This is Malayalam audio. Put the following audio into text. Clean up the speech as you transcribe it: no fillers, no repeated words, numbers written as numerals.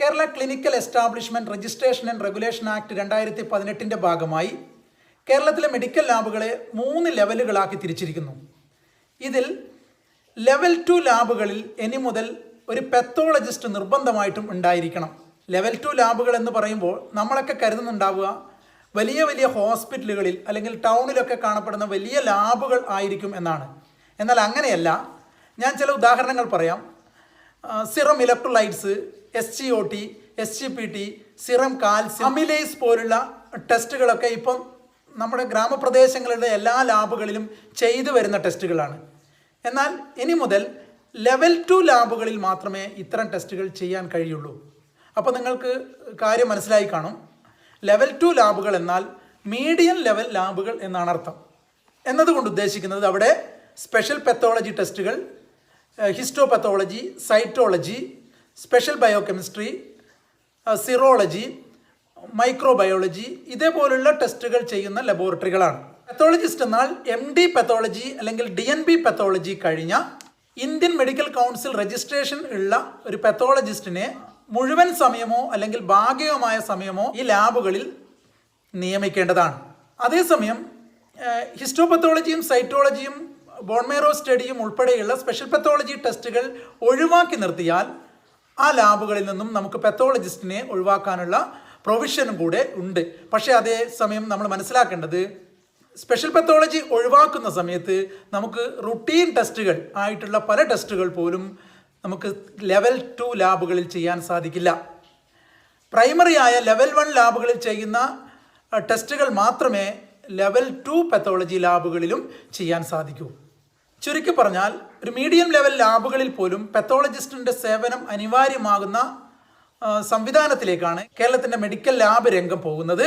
Kerala clinical establishment registration and regulation act 2018 ഭാഗമായി കേരളത്തിലെ മെഡിക്കൽ ലാബുകളെ 3 ലെവലുകളാക്കി തിരിച്ചിരിക്കുന്നു. ഇതിൽ ലെവൽ 2 ലാബുകളിൽ ഇനി മുതൽ ഒരു പെത്തോളജിസ്റ്റ് നിർബന്ധമായിട്ടും ഉണ്ടായിരിക്കണം. ലെവൽ 2 ലാബുകൾ എന്ന് പറയുമ്പോൾ നമ്മളൊക്കെ കരുതുന്നുണ്ടാവുക വലിയ വലിയ ഹോസ്പിറ്റലുകളിൽ അല്ലെങ്കിൽ ടൗണിലൊക്കെ കാണപ്പെടുന്ന വലിയ ലാബുകൾ ആയിരിക്കും എന്നാണ്. എന്നാൽ അങ്ങനെയല്ല. ഞാൻ ചില ഉദാഹരണങ്ങൾ പറയാം. Serum electrolytes, SGOT, SGPT, serum calcium, amylase പോലുള്ള ടെസ്റ്റുകളൊക്കെ ഇപ്പം നമ്മുടെ ഗ്രാമപ്രദേശങ്ങളുടെ എല്ലാ ലാബുകളിലും ചെയ്തു വരുന്ന ടെസ്റ്റുകളാണ്. എന്നാൽ ഇനി മുതൽ ലെവൽ 2 ലാബുകളിൽ മാത്രമേ ഇത്തരം ടെസ്റ്റുകൾ ചെയ്യാൻ കഴിയുള്ളൂ. അപ്പോൾ നിങ്ങൾക്ക് കാര്യം മനസ്സിലായി കാണും. ലെവൽ 2 ലാബുകൾ എന്നാൽ മീഡിയം ലെവൽ ലാബുകൾ എന്നാണ് അർത്ഥം. എന്നതുകൊണ്ട് ഉദ്ദേശിക്കുന്നത് അവിടെ സ്പെഷ്യൽ പെത്തോളജി ടെസ്റ്റുകൾ, histopathology, cytology, special biochemistry, serology, microbiology ഇതേപോലുള്ള ടെസ്റ്റുകൾ ചെയ്യുന്ന ലബോറട്ടറികളാണ്. പെത്തോളജിസ്റ്റ് എന്നാൽ MD പെത്തോളജി അല്ലെങ്കിൽ DNB പെത്തോളജി കഴിഞ്ഞ ഇന്ത്യൻ മെഡിക്കൽ കൗൺസിൽ രജിസ്ട്രേഷൻ ഉള്ള ഒരു പെത്തോളജിസ്റ്റിനെ മുഴുവൻ സമയമോ അല്ലെങ്കിൽ ഭാഗികമായ സമയമോ ഈ ലാബുകളിൽ നിയമിക്കേണ്ടതാണ്. അതേസമയം ഹിസ്റ്റോപത്തോളജിയും സൈറ്റോളജിയും ബോൺമേറോ സ്റ്റഡിയും ഉൾപ്പെടെയുള്ള സ്പെഷ്യൽ പെത്തോളജി ടെസ്റ്റുകൾ ഒഴിവാക്കി നിർത്തിയാൽ ആ ലാബുകളിൽ നിന്നും നമുക്ക് പെത്തോളജിസ്റ്റിനെ ഒഴിവാക്കാനുള്ള പ്രൊവിഷനും കൂടെ ഉണ്ട്. പക്ഷേ അതേസമയം നമ്മൾ മനസ്സിലാക്കേണ്ടത് സ്പെഷ്യൽ പെത്തോളജി ഒഴിവാക്കുന്ന സമയത്ത് നമുക്ക് റുട്ടീൻ ടെസ്റ്റുകൾ ആയിട്ടുള്ള പല ടെസ്റ്റുകൾ പോലും നമുക്ക് ലെവൽ 2 ലാബുകളിൽ ചെയ്യാൻ സാധിക്കില്ല. പ്രൈമറിയായ ലെവൽ 1 ലാബുകളിൽ ചെയ്യുന്ന ടെസ്റ്റുകൾ മാത്രമേ ലെവൽ 2 പെത്തോളജി ലാബുകളിലും ചെയ്യാൻ സാധിക്കൂ. ചുരുക്കി പറഞ്ഞാൽ ഒരു മീഡിയം ലെവൽ ലാബുകളിൽ പോലും പെത്തോളജിസ്റ്റിൻ്റെ സേവനം അനിവാര്യമാകുന്ന സംവിധാനത്തിലേക്കാണ് കേരളത്തിൻ്റെ മെഡിക്കൽ ലാബ് രംഗം പോകുന്നത്.